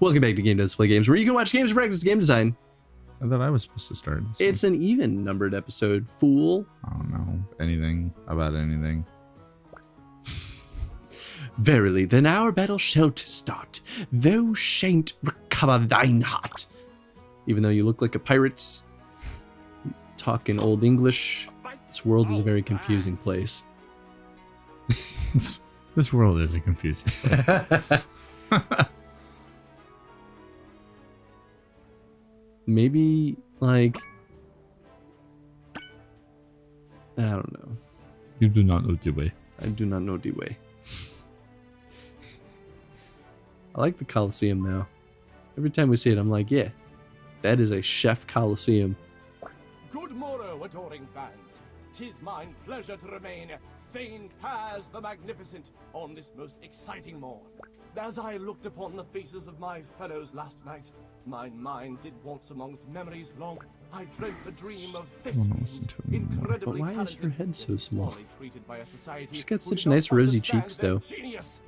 Welcome back to Game Does Play Games, where you can watch games and practice game design. I thought I was supposed to start. It's an even numbered episode, fool. I don't know anything about anything. Verily, then our battle shalt start. Thou shan't recover thine heart. Even though you look like a pirate, talk in Old English, this world is a very confusing place. This world is a confusing place. Maybe, like, I don't know. You do not know the way. I do not know the way. I like the Coliseum now. Every time we see it, I'm like, yeah, that is a chef Coliseum. Good morrow, adoring fans. 'Tis mine pleasure to remain fain pairs the magnificent on this most exciting morn. As I looked upon the faces of my fellows last night, my mind did waltz amongst memories long. I dreamt a dream of thespians, incredibly But why is her talented, head so small? poorly treated by a society She's got who such do not nice rosy understand cheeks, their though. Genius.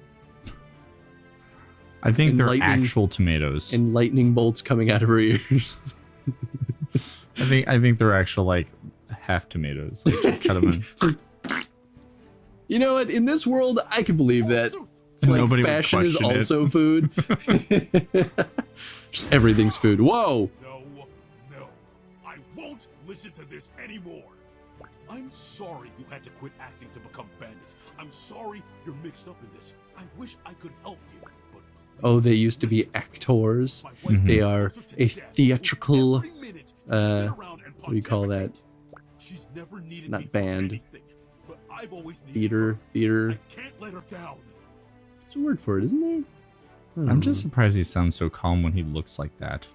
I think And they're lightning- actual tomatoes. And lightning bolts coming out of her ears. I think they're actual like half tomatoes. Like, cut them in. You know what? In this world, I can believe that. It's like Nobody would fashion is question it. also food. Just everything's food. Whoa! No, I won't listen to this anymore. I'm sorry you had to quit acting to become bandits. I'm sorry you're mixed up in this. I wish I could help you, but Oh, they used to be actors. They are a theatrical, what do you call that? Not band. Theater. I can't let her down. There's a word for it, isn't there? I don't I'm know. just surprised he sounds so calm when he looks like that.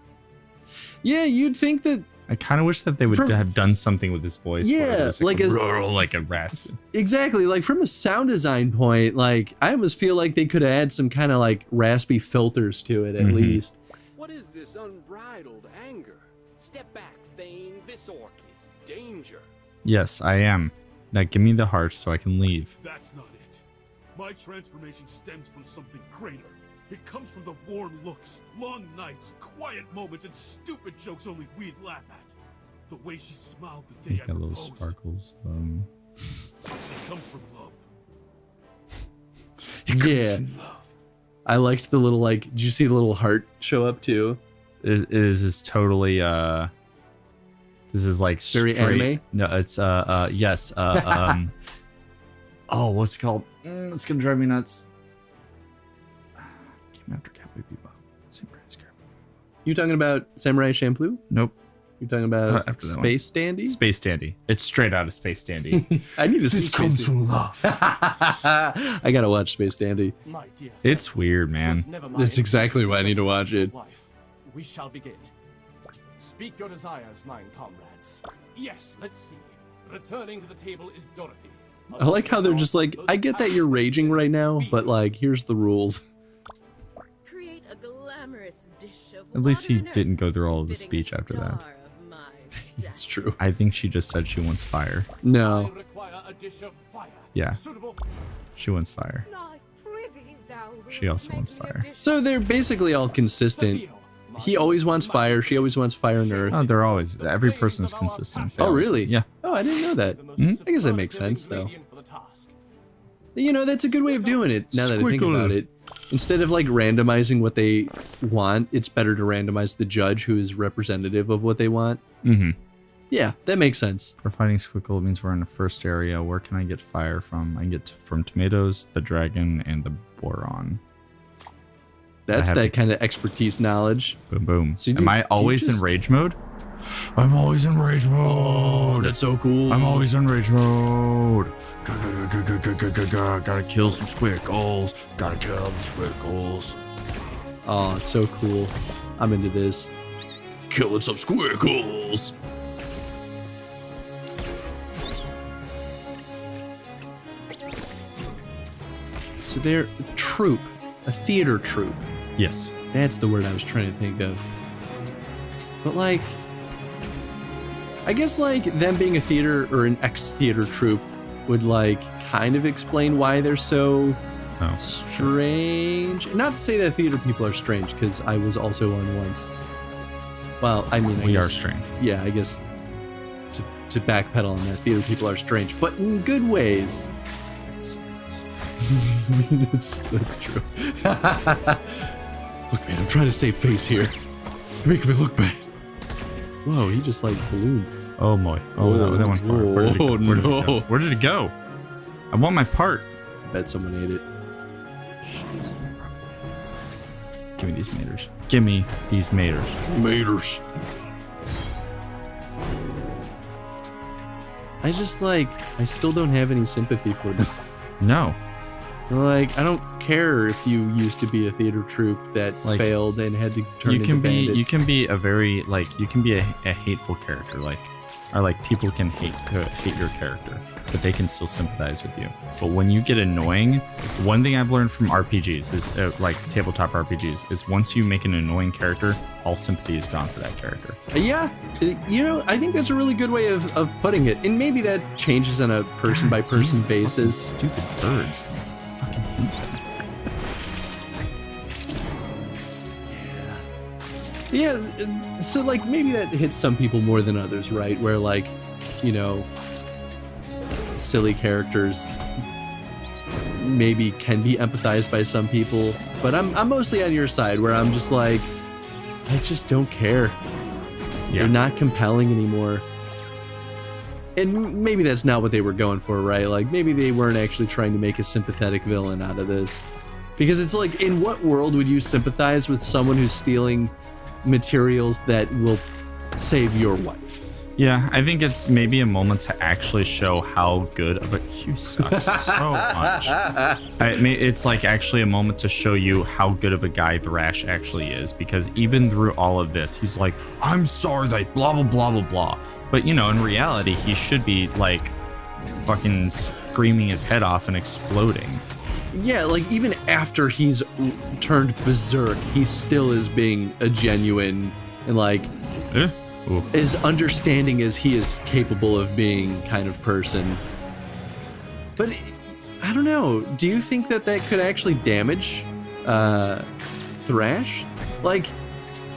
Yeah, you'd think that. I kind of wish that they would From- have done something with his voice. where it Yeah, was like a a- rural, like a rasp. Exactly, like from a sound design point, like I almost feel like they could add some kind of like raspy filters to it at least. What is this unbridled anger? Step back, Thane. This orc is danger. Yes, I am. Now give me the heart so I can leave. That's not it. My transformation stems from something greater. It comes from the worn looks, long nights, quiet moments, and stupid jokes only we'd laugh at. The way she smiled the day He's I got little proposed. sparkles. It comes from love. Yeah, I liked the little like. Did you see the little heart show up too? It is totally this is like Very anime? No, it's yes oh, what's it called? It's gonna drive me nuts. Came after Cowboy Bebop. You talking about Samurai Champloo? Nope. You're talking about After that one. Space Dandy? Space Dandy. It's straight out of Space Dandy. I need to see Space Dandy. love. I gotta watch Space Dandy. My dear It's weird, man. Twas never my That's exactly intention why I need to watch it. wife. We shall begin. Speak your desires, mine comrades. Yes, let's see. Returning to the table is Dorothy. I like how they're just like, I get that you're raging right now, but like, here's the rules. Create a glamorous dish of At least he water and didn't earth go through all of the befitting a speech after that. star of my It's death. true. I think she just said she wants fire. No. I require a dish of fire. Yeah. Suitable. She wants fire. I prithee thou She also wilt wants make me a fire. dish So they're basically all consistent. Theo, my He always wants fire. She always wants fire and earth. Oh, they're always. Every person is consistent. They Oh, always- really? Yeah. Oh, I didn't know that. the most I guess that makes superlative sense, though. ingredient for the task. You know, that's a good way of doing it, now that I think Squiggly. about it. Instead of like randomizing what they want, it's better to randomize the judge who is representative of what they want. Mm-hmm. Yeah, that makes sense. For fighting Squickle, it means we're in the first area. Where can I get fire from? I can get from tomatoes, the dragon, and the boron. That's have that to- kind of expertise knowledge. Boom, boom. So Am I always just- in rage mode? I'm always in rage mode. That's so cool. I'm always in rage mode. Gotta kill some squiggles. Gotta kill the squiggles. Oh, it's so cool. I'm into this. Killing some squiggles. So they're a troupe, a theater troupe. Yes. That's the word I was trying to think of. But like, I guess like them being a theater or an ex-theater troupe would like kind of explain why they're so Oh. Strange. Not to say that theater people are strange, because I was also one once. Well, I mean, We are strange. Yeah, I guess to backpedal on that, theater people are strange, but in good ways. That's true. Look, man, I'm trying to save face here. You're making me look bad. Whoa, he just like ballooned. Oh boy. Oh, that went far. Where did it go? Oh, Where did it no. go? Where did it go? I want my part. I bet someone ate it. Shit. Give me these maters. Give me these maters. Maters. I just like, I still don't have any sympathy for them. No. Like, I don't care if you used to be a theater troupe that Like, failed and had to turn You into can be bandits. you can be a very like you can be a hateful character, like, or like people can hate your character, but they can still sympathize with you. But when you get annoying, one thing I've learned from RPGs is like tabletop RPGs is once you make an annoying character, all sympathy is gone for that character. Yeah, you know, I think that's a really good way of putting it. And maybe that changes on a person by person basis. Stupid birds. Fucking hate them. Yeah, so like maybe that hits some people more than others, right? Where like, you know, silly characters maybe can be empathized by some people, but I'm mostly on your side where I'm just like, I just don't care. Yeah. They're not compelling anymore. And maybe that's not what they were going for, right? Like maybe they weren't actually trying to make a sympathetic villain out of this. Because it's like, in what world would you sympathize with someone who's stealing materials that will save your wife? Yeah, I think it's maybe a moment to actually show how good of a Q sucks so much. It's like actually a moment to show you how good of a guy Thrash actually is, because even through all of this, he's like, I'm sorry, like blah blah blah blah blah. But you know, in reality, he should be like fucking screaming his head off and exploding. Yeah, like even after he's turned berserk, he still is being a genuine and like Ooh. as understanding as he is capable of being kind of person. But I don't know. Do you think that could actually damage Thrash? Like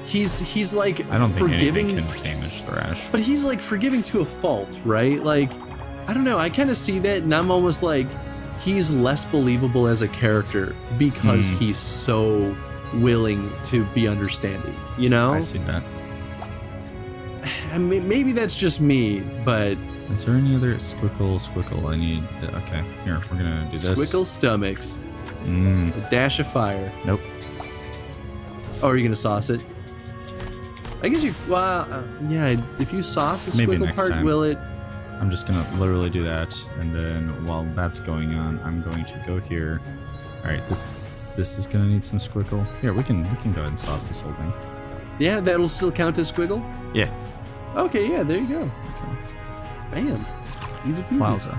he's like I don't think forgiving, anything can damage Thrash. but he's like forgiving to a fault, right? Like I don't know. I kind of see that, and I'm almost like he's less believable as a character because he's so willing to be understanding. You know? I see that. I mean, maybe that's just me, but Is there any other squickle? I need. Okay, here, if we're gonna do this. squickle stomachs, a dash of fire. Nope. Oh, are you gonna sauce it? I guess you. Well, yeah. If you sauce a Maybe squickle next part, time. will it? I'm just gonna literally do that, and then while that's going on, I'm going to go here. All right, this is gonna need some squickle. Here, we can go ahead and sauce this whole thing. Yeah, that'll still count as squiggle. Yeah. Okay, yeah, there you go. Bam, easy peasy. Wowza.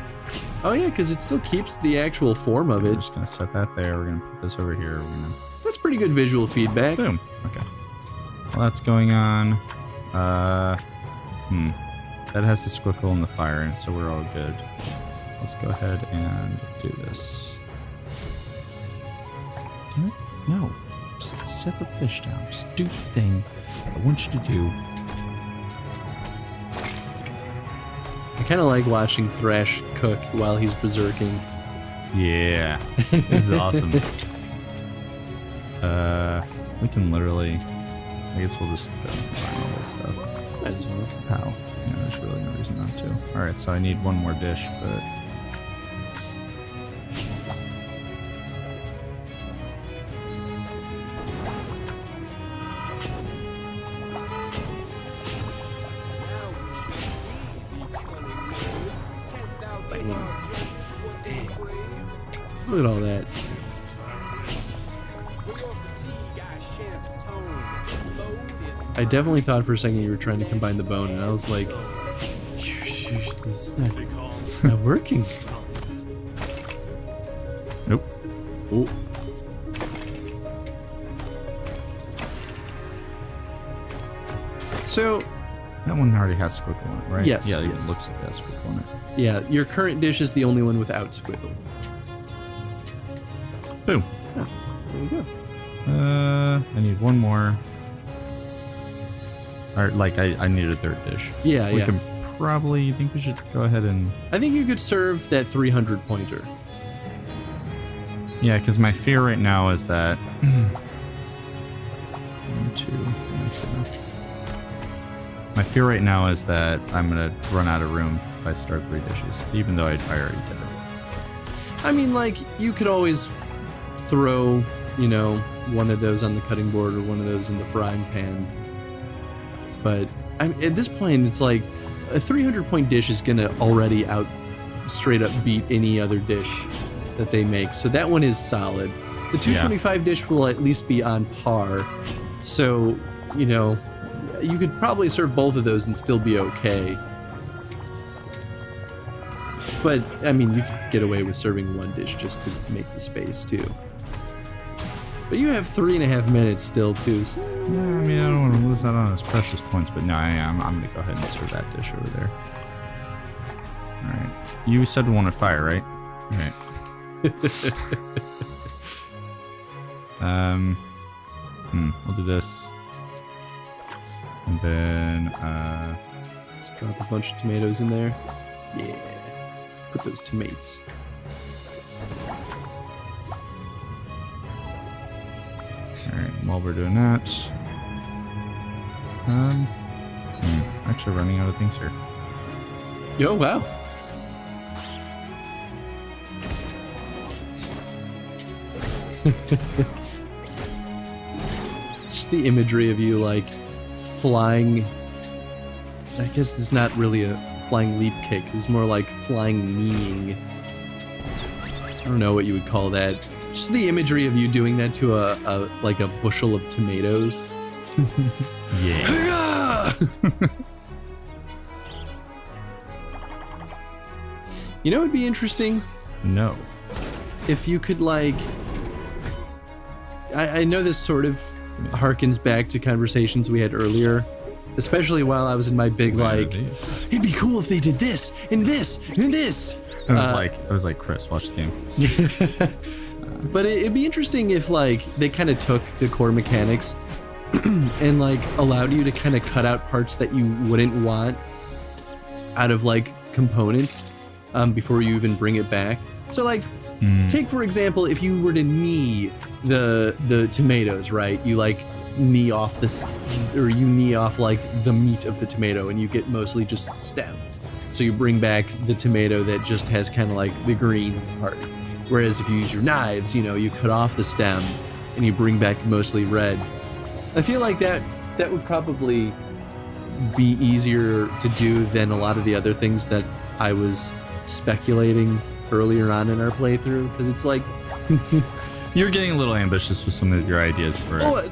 Oh yeah, because it still keeps the actual form of We're it. just gonna set that there. We're gonna put this over here. We're gonna That's pretty good visual feedback. boom. Okay. While that's going on, that has the squickle and the fire in it, so we're all good. Let's go ahead and do this. Damn it. No. Just set the fish down. Just do the thing I want you to do. I kind of like watching Thrash cook while he's berserking. Yeah. This is awesome. We can literally... I guess we'll just find all this stuff. Might as well. How? Yeah, there's really no reason not to. Alright, so I need one more dish, but... Look at all that. I definitely thought for a second you were trying to combine the bone, and I was like, it's not working. Nope. Oh. So, That one already has squickle in it, right? Yes, Yeah, yes. it looks like it has squickle in it. yeah, your current dish is the only one without squiggle. Boom. There you go. I need one more. Or like I need a third dish. Yeah, We yeah. can probably. You think we should go ahead and? I think you could serve that 300 pointer. Yeah, because my fear right now is that. 1, 2. That's good enough. My fear right now is that I'm gonna run out of room if I start 3 dishes, even though I already did it. I mean, like, you could always throw, you know, one of those on the cutting board or one of those in the frying pan. But at this point, it's like a 300-point dish is gonna already straight up beat any other dish that they make. So that one is solid. The 225 dish will at least be on par. So, you know, you could probably serve both of those and still be okay. But, I mean, you could get away with serving one dish just to make the space, too. But you have 3.5 minutes still, too. So Yeah, I mean, I don't want to lose out on his precious points, but no, I'm gonna go ahead and serve that dish over there. All right. You said one at fire, right? All right. We'll do this. And then, just drop a bunch of tomatoes in there. Yeah. Put those tomatoes. Alright, while we're doing that. Actually running out of things here. Yo, wow. Just the imagery of you, like, flying. I guess it's not really a flying leap kick. It's more like flying kneeing. I don't know what you would call that. Just the imagery of you doing that to a bushel of tomatoes. Yeah. You know what would be interesting? No. If you could, like... I know this sort of harkens back to conversations we had earlier, especially while I was in my big, like, it'd be cool if they did this, and this, and this. I was like, Chris, watch the game. But it'd be interesting if, like, they kind of took the core mechanics and, like, allowed you to kind of cut out parts that you wouldn't want out of, like, components before you even bring it back. So, like, take, for example, if you were to knee the tomatoes, right? You, like, knee off this, or you knee off, like, the meat of the tomato, and you get mostly just stem. So you bring back the tomato that just has kind of, like, the green part. Whereas if you use your knives, you know, you cut off the stem and you bring back mostly red. I feel like that would probably be easier to do than a lot of the other things that I was speculating earlier on in our playthrough, because it's like... You're getting a little ambitious with some of your ideas for it. Oh,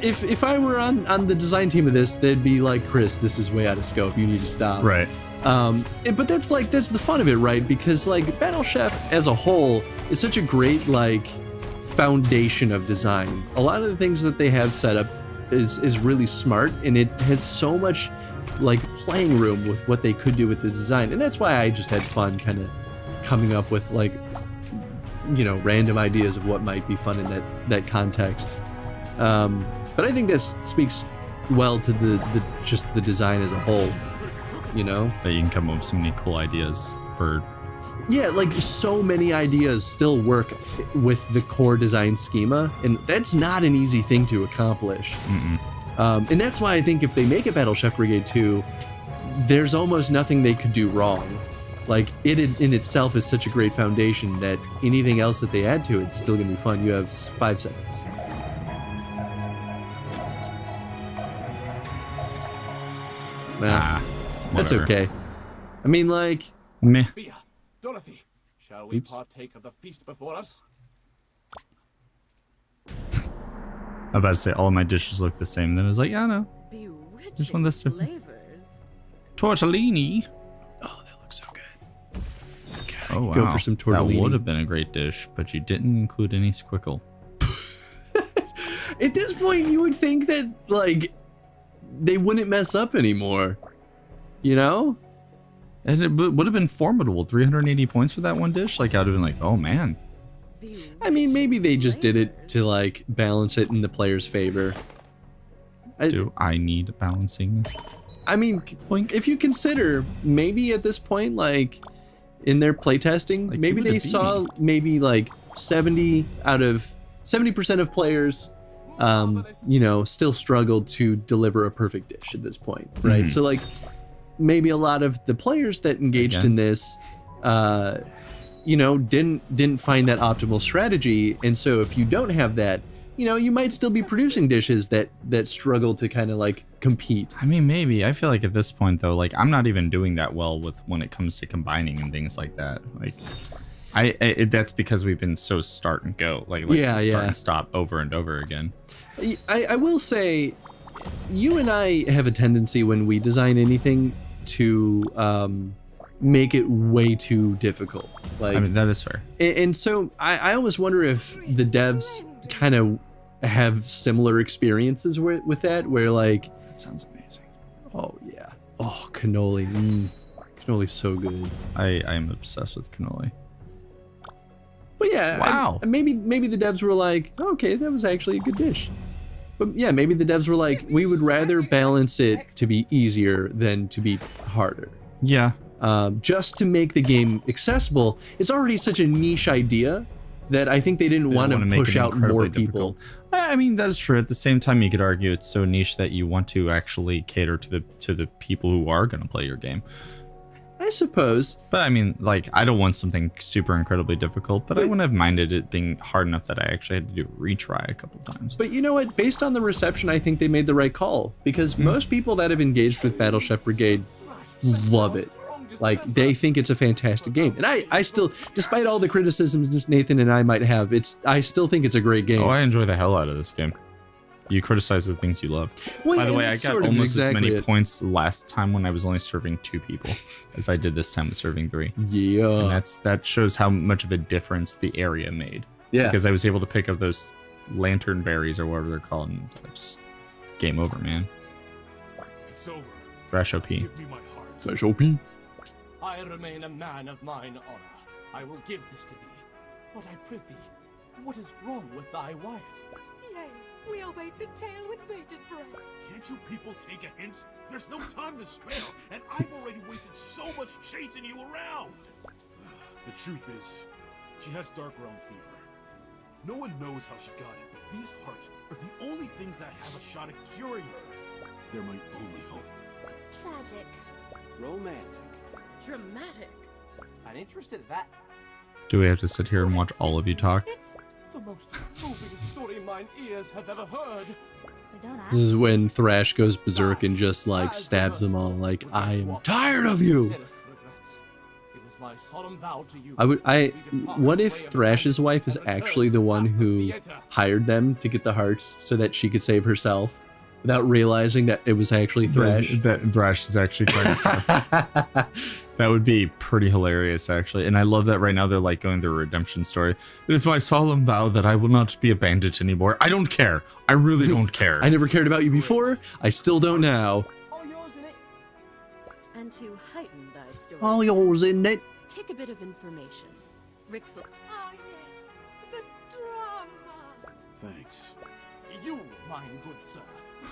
if I were on the design team of this, they'd be like, Chris, this is way out of scope. You need to stop. Right. But that's the fun of it, right? Because, like, Battle Chef as a whole is such a great, like, foundation of design. A lot of the things that they have set up is really smart, and it has so much, like, playing room with what they could do with the design. And that's why I just had fun kind of coming up with, like, you know, random ideas of what might be fun in that context. But I think this speaks well to just the design as a whole, you know? That you can come up with so many cool ideas for... Yeah, like, so many ideas still work with the core design schema, and that's not an easy thing to accomplish. And that's why I think if they make a Battle Chef Brigade 2, there's almost nothing they could do wrong. Like, it in itself is such a great foundation that anything else that they add to it's still gonna be fun. You have 5 seconds. Nah, that's whatever. okay. I mean, like... Meh. Bia, Dorothy, shall we Oops. partake of the feast before us? I'm about to say all of my dishes look the same. Then I was like, yeah, no. Bewitching Just one that's different. flavors. Tortellini. Oh, that looks so good. Oh, wow. Go for some That tortellini. would have been a great dish, but you didn't include any squickle. At this point, you would think that, like, they wouldn't mess up anymore. You know? And it would have been formidable. 380 points for that one dish. Like, I would have been like, oh, man. I mean, maybe they just did it to like balance it in the player's favor. Do I need balancing? I mean, if you consider maybe at this point, like in their playtesting, Like, maybe you they would've beat saw me. maybe like 70% of players, you know, still struggled to deliver a perfect dish at this point, right? So like maybe a lot of the players that engaged in this, you know, didn't find that optimal strategy, and so if you don't have that, you know, you might still be producing dishes that struggle to kind of like compete. I mean, maybe. I feel like at this point, though, like I'm not even doing that well with when it comes to combining and things like that. Like, that's because we've been so start and go, like start and stop over and over again. I will say, you and I have a tendency when we design anything to make it way too difficult. Like, I mean, that is fair. and so I always wonder if the devs kind of have similar experiences with that, where like, That sounds amazing. oh yeah, oh cannoli, cannoli's so good. I am obsessed with cannoli. But yeah, Wow. maybe the devs were like, okay, that was actually a good dish. But yeah, maybe the devs were like, we would rather balance it to be easier than to be harder. Yeah. Just to make the game accessible. It's already such a niche idea that I think they didn't want to wanna make push it out more incredibly people. difficult. I mean, that is true. At the same time, you could argue it's so niche that you want to actually cater to the people who are going to play your game. I suppose. But I mean, like, I don't want something super incredibly difficult, but I wouldn't have minded it being hard enough that I actually had to do a retry a couple times. But you know what? Based on the reception, I think they made the right call, because most people that have engaged with Battle Chef Brigade love it. Like, they think it's a fantastic game. And I still, despite all the criticisms Nathan and I might have, I still think it's a great game. Oh, I enjoy the hell out of this game. You criticize the things you love. Well, By the yeah, way, I that's got sort of almost as exactly many it. points last time when I was only serving 2 people as I did this time with serving 3. Yeah. And that shows how much of a difference the area made. Yeah. Because I was able to pick up those lantern berries or whatever they're called, and just game over, man. It's over. Thrash OP. Give me my heart. Special P. I remain a man of mine honor. I will give this to thee. But I prithee, what is wrong with thy wife? Yea, we await the tale with bated breath. Can't you people take a hint? There's no time to spare, and I've already wasted so much chasing you around. The truth is, she has dark realm fever. No one knows how she got it, but these hearts are the only things that have a shot at curing her. They're my only hope. Tragic. Romantic. Dramatic. I'm interested in that. Do we have to sit here and watch all of you talk? It's The most moving story mine ears have ever heard. We don't This is ask. when Thrash goes berserk and just like stabs them all. Like, I am tired of you. Sinister regrets. It is my solemn vow to you. What if Thrash's wife is actually the one who hired them to get the hearts so that she could save herself without realizing that it was actually Thrash? That Thrash is actually trying to stuff. That would be pretty hilarious, actually. And I love that right now they're like going through a redemption story. It is my solemn vow that I will not be a bandit anymore. I don't care. I really don't care. I never cared about you before. I still don't now. All yours in it. and to heighten thy story. All yours, isn't it? Take a bit of information. Rixel. Ah, yes. The drama. Thanks. You, mine good sir,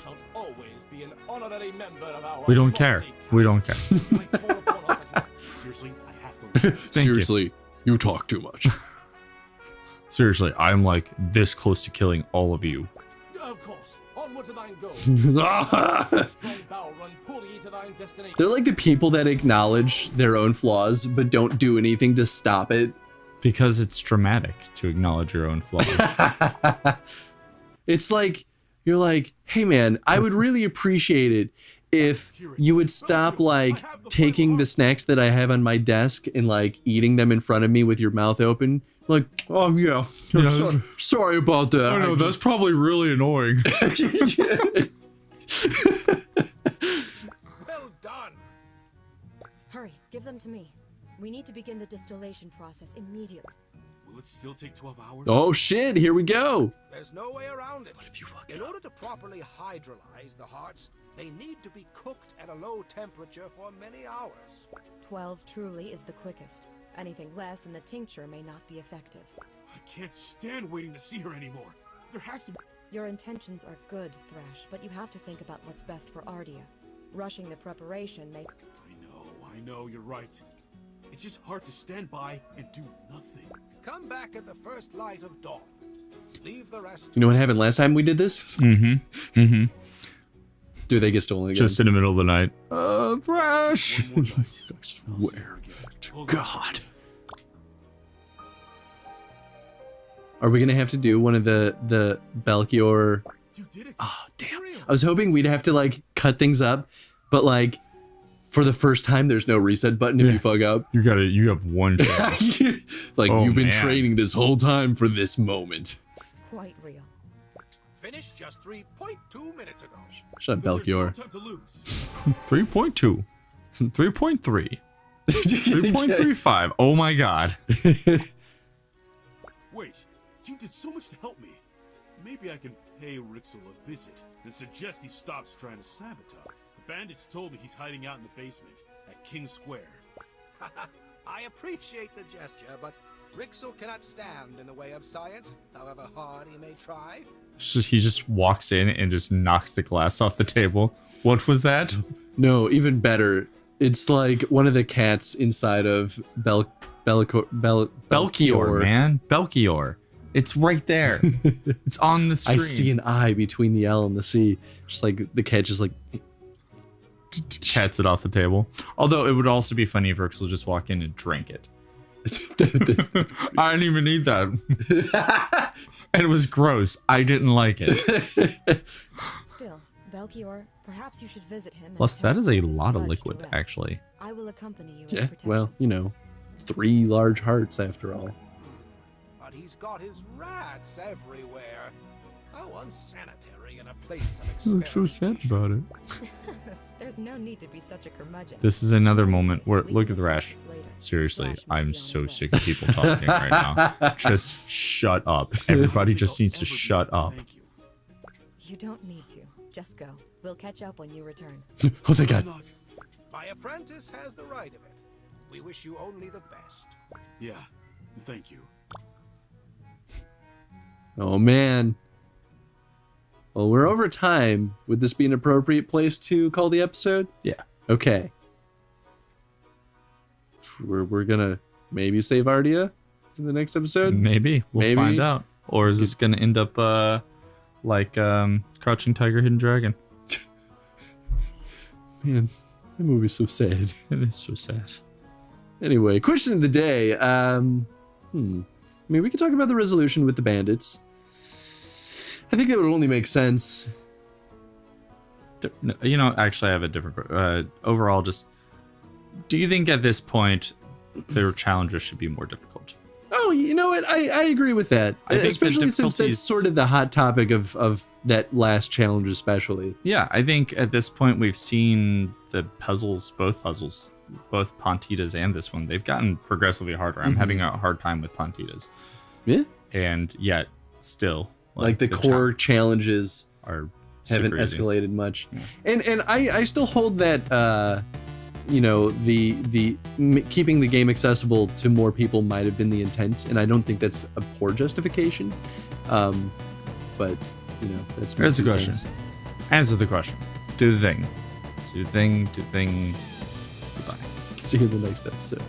shalt always be an honorary member of our We don't care. godly We don't care. cast. May call upon us at Seriously, I have to leave. Thank you. Seriously, you talk too much. Seriously, I'm like this close to killing all of you. Of course, onward to thine goal. Strong bow run pull ye to thine destination. They're like the people that acknowledge their own flaws but don't do anything to stop it. Because it's dramatic to acknowledge your own flaws. It's like, you're like, hey man, I would really appreciate it if you would stop like taking the snacks that I have on my desk and like eating them in front of me with your mouth open. Like, oh yeah, sorry about that. I know, that's probably really annoying. Well done. Hurry, give them to me. We need to begin the distillation process immediately. Will it still take 12 hours? Oh shit, here we go. There's no way around it. If you fuck it In up. order to properly hydrolyze the hearts, they need to be cooked at a low temperature for many hours. 12 truly is the quickest. Anything less in the tincture may not be effective. I can't stand waiting to see her anymore. There has to be... Your intentions are good, Thrash, but you have to think about what's best for Ardia. Rushing the preparation may... I know, you're right. It's just hard to stand by and do nothing. Come back at the first light of dawn. Leave the rest. You know what happened last time we did this? Dude, they get stolen again. Just in the middle of the night. Thrash. One more night. I swear to God. Are we gonna have to do one of the Belchior? You did it. Oh damn! I was hoping we'd have to like cut things up, but like for the first time, there's no reset button if you fuck up. You have one chance. Like Oh, you've been man. training this whole time for this moment. quite real. Finished just 3.2 minutes ago. Shut up, Then there's no Belchior. time to lose. 3.2. 3.3. 3.35. Oh my god. Wait, you did so much to help me. Maybe I can pay Rixel a visit and suggest he stops trying to sabotage. The bandits told me he's hiding out in the basement at King Square. I appreciate the gesture, but Rixel cannot stand in the way of science, however hard he may try. He just walks in and just knocks the glass off the table. What was that? No, even better. It's like one of the cats inside of Belchior, Man. Belchior. It's right there. It's on the I screen. see an eye between the L and the C. Just like the cat just like Cats it off the table. Although it would also be funny if Rixel just walked in and drank it. I didn't even need that. And it was gross. I didn't like it. Still, Belchior, perhaps you should visit him. Plus, and that tell is a him his lot of grudge to liquid, rest. actually. I will accompany you. as yeah, protection. well, you know, 3 large hearts after all. But he's got his rats everywhere. How unsanitary in a place of You look so sad about it. There's no need to be such a curmudgeon. This is another moment where, We look can at the rash. discuss this later. Seriously, Thrash must I'm be on so his sick way. of people talking right now. Just shut up. Everybody just needs to shut up. Thank you. You don't need to. Just go. We'll catch up when you return. Oh, thank God. Not- My apprentice has the right of it. We wish you only the best. Yeah, thank you. Oh, man. Well, we're over time. Would this be an appropriate place to call the episode? Yeah. Okay. We're gonna maybe save Ardia in the next episode. Maybe. We'll Maybe. find out. Or is this going to end up like Crouching Tiger, Hidden Dragon? Man, that movie's so sad. It is so sad. Anyway, question of the day. I mean, we could talk about the resolution with the bandits. I think that would only make sense. No, you know, actually, I have a different. Overall, just do you think at this point their challenges should be more difficult? Oh, you know what? I agree with that. I think the especially since difficulties- that's sort of the hot topic of that last challenge, especially. Yeah, I think at this point we've seen the puzzles, both Pontitas and this one. They've gotten progressively harder. I'm having a hard time with Pontitas, Yeah. and yet still, Like the core challenges are haven't super easy. escalated much. And I still hold that you know, the keeping the game accessible to more people might have been the intent, and I don't think that's a poor justification. But you know, that's my Here's the 2 question. cents. Answer the question. Do the thing. Do the thing. Do the thing. Goodbye. See you in the next episode.